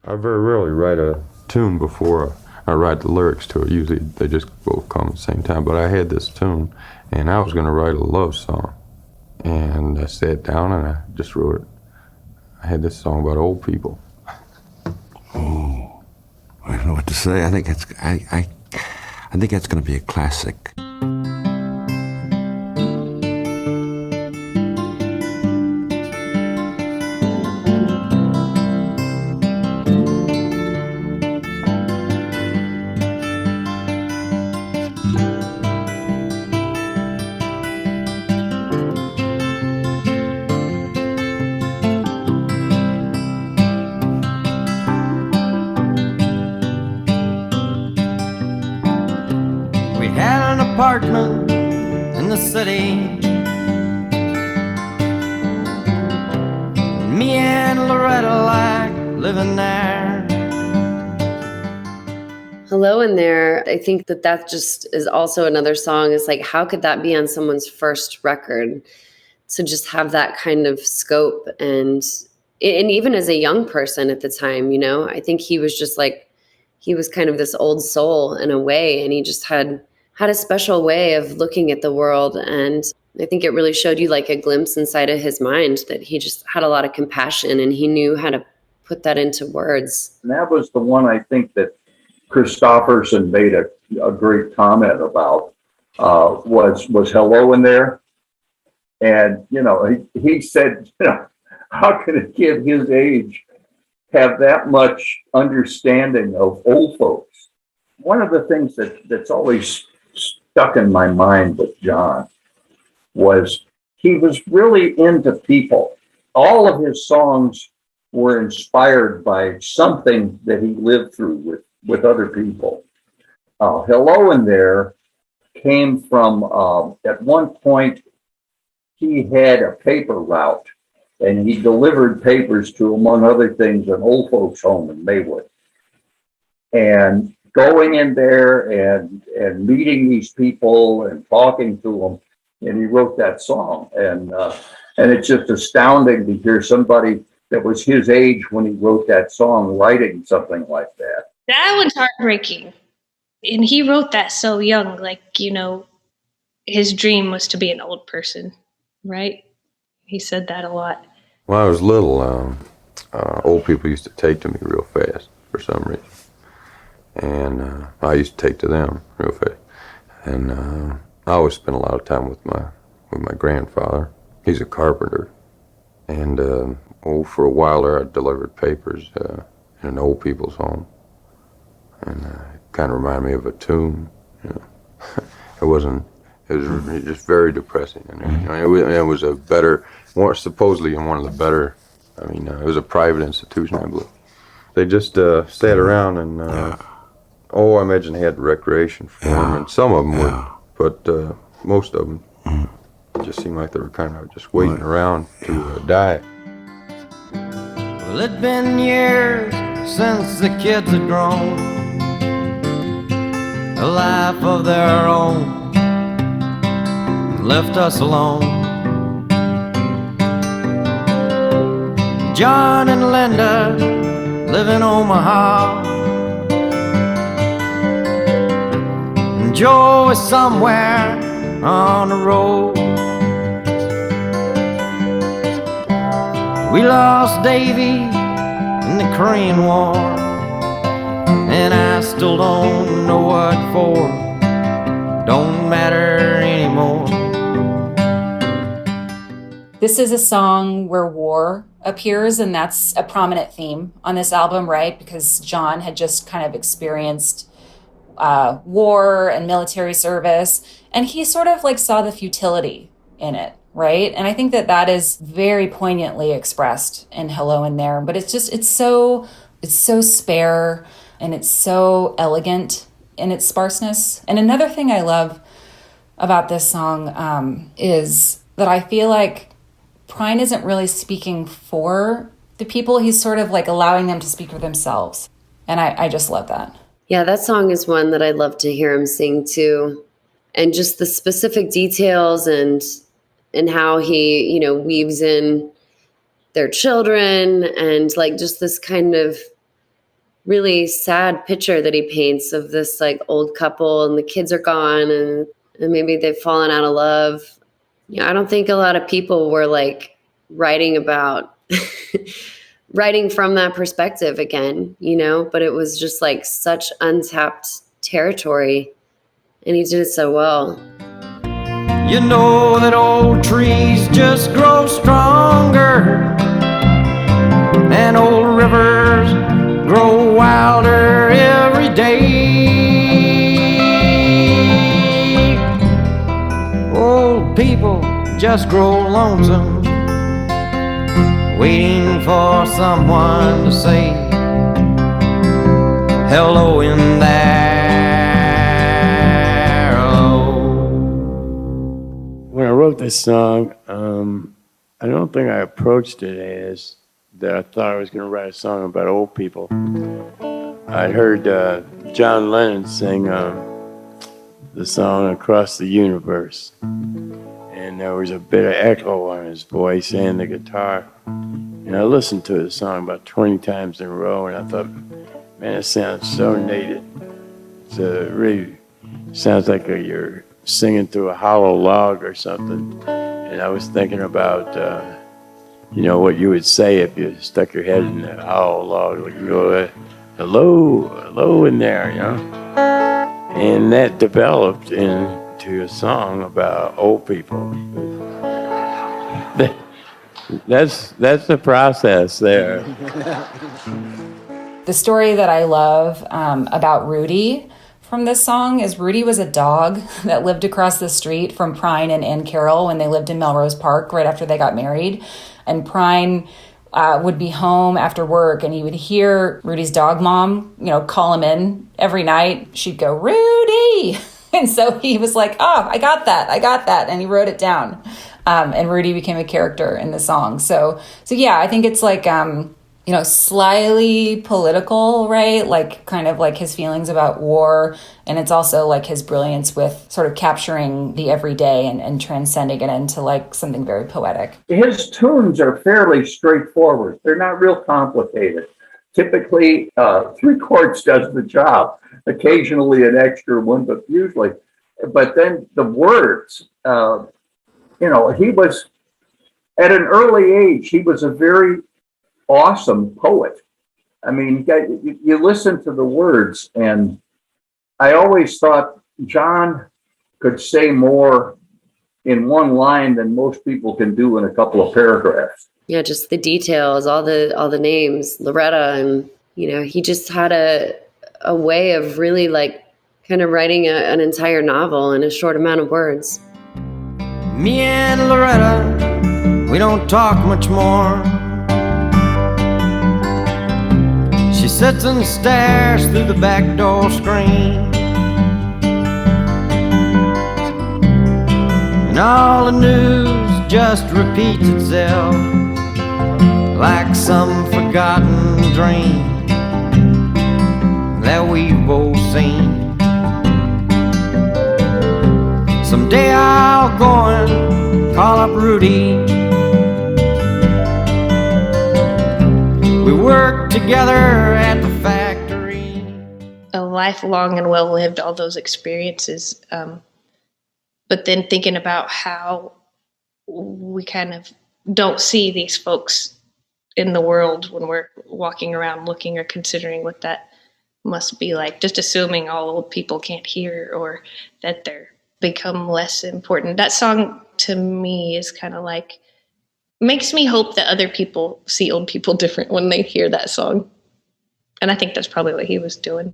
I very rarely write a tune before I write the lyrics to it. Usually they just both come at the same time. But I had this tune, and I was going to write a love song. And I sat down and I just wrote it. I had this song about old people. Oh, I don't know what to say. I think that's going to be a classic. Apartment in the city. Me and Loretta like living there. Hello in There. I think that just is also another song. It's like, how could that be on someone's first record? To just have that kind of scope and even as a young person at the time, I think he was just like, he was kind of this old soul in a way, and he just had a special way of looking at the world. And I think it really showed you like a glimpse inside of his mind, that he just had a lot of compassion and he knew how to put that into words. And that was the one I think that Kristofferson made a great comment about, was Hello in There. And, he said, how can a kid his age have that much understanding of old folks? One of the things that's always stuck in my mind with John was he was really into people. All of his songs were inspired by something that he lived through with other people. Hello in There came from, at one point, he had a paper route, and he delivered papers to, among other things, an old folks home in Maywood. And going in there and meeting these people and talking to them, and he wrote that song. And it's just astounding to hear somebody that was his age when he wrote that song writing something like that. That was heartbreaking. And he wrote that so young, like, his dream was to be an old person, right? He said that a lot. When I was little, old people used to take to me real fast for some reason. And I used to take to them real fast. And I always spent a lot of time with my grandfather. He's a carpenter. And for a while there, I delivered papers in an old people's home. And it kind of reminded me of a tomb. It was just very depressing. And it was a better, supposedly in one of the better, it was a private institution, I believe. They just sat around and I imagine they had recreation for them, and some of them would, but most of them just seemed like they were kind of just waiting around to die. Well, it'd been years since the kids had grown a life of their own and left us alone. John and Linda live in Omaha, Joe is somewhere on the road. We lost Davy in the Korean War, and I still don't know what for. Don't matter anymore. This is a song where war appears, and that's a prominent theme on this album, right? Because John had just kind of experienced war and military service, and he sort of like saw the futility in it, right? And I think that is very poignantly expressed in Hello in There, but it's so spare and it's so elegant in its sparseness. And another thing I love about this song is that I feel like Prine isn't really speaking for the people. He's sort of like allowing them to speak for themselves. And I just love that. Yeah, that song is one that I'd love to hear him sing too. And just the specific details and how he, weaves in their children and like just this kind of really sad picture that he paints of this like old couple and the kids are gone and maybe they've fallen out of love. I don't think a lot of people were like writing about writing from that perspective again, but it was just like such untapped territory and he did it so well. You know that old trees just grow stronger and old rivers grow wilder every day. Old people just grow lonesome, waiting for someone to say hello in there. Hello. When I wrote this song, I don't think I approached it as that I thought I was going to write a song about old people. I heard John Lennon sing the song Across the Universe. And there was a bit of echo on his voice and the guitar. And I listened to the song about 20 times in a row, and I thought, man, it sounds so native. It really sounds like you're singing through a hollow log or something. And I was thinking about, what you would say if you stuck your head in that hollow log, like you go, hello in there, And that developed into a song about old people. That's the process there. The story that I love about Rudy from this song is Rudy was a dog that lived across the street from Prine and Ann Carroll when they lived in Melrose Park right after they got married. And Prine would be home after work and he would hear Rudy's dog mom, call him in every night. She'd go, Rudy! And so he was like, oh, I got that. And he wrote it down. And Rudy became a character in the song. So yeah, I think it's like, slightly political, right? Like kind of like his feelings about war. And it's also like his brilliance with sort of capturing the everyday and transcending it into like something very poetic. His tunes are fairly straightforward. They're not real complicated. Typically, 3 chords does the job. Occasionally an extra one, but usually. But then the words, he was, at an early age, he was a very awesome poet. I mean, you listen to the words, and I always thought John could say more in one line than most people can do in a couple of paragraphs. Yeah, just the details, all the names, Loretta, and he just had a way of really like kind of writing an entire novel in a short amount of words. Me and Loretta, we don't talk much more. She sits and stares through the back door screen, and all the news just repeats itself like some forgotten dream that we've both seen. Someday I'll go and call up Rudy. We work together at the factory. A lifelong and well-lived, all those experiences. But then thinking about how we kind of don't see these folks in the world when we're walking around looking or considering what that must be like, just assuming all old people can't hear or that they're become less important. That song to me is kind of like, makes me hope that other people see old people different when they hear that song. And I think that's probably what he was doing.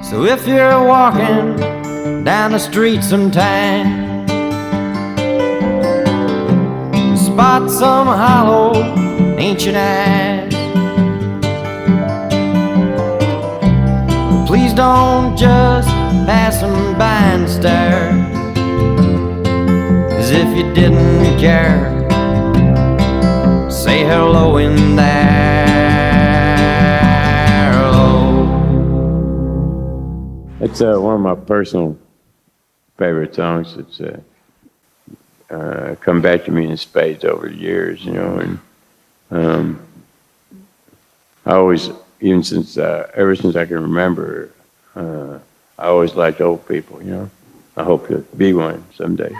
So if you're walking down the street sometime, spot some hollow ancient eyes, please don't just pass them by and stare as if you didn't care. Say hello in there. Hello. It's one of my personal favorite songs. It's come back to me in spades over the years, and I always even since, ever since I can remember, I always liked old people, you know. I hope to be one someday.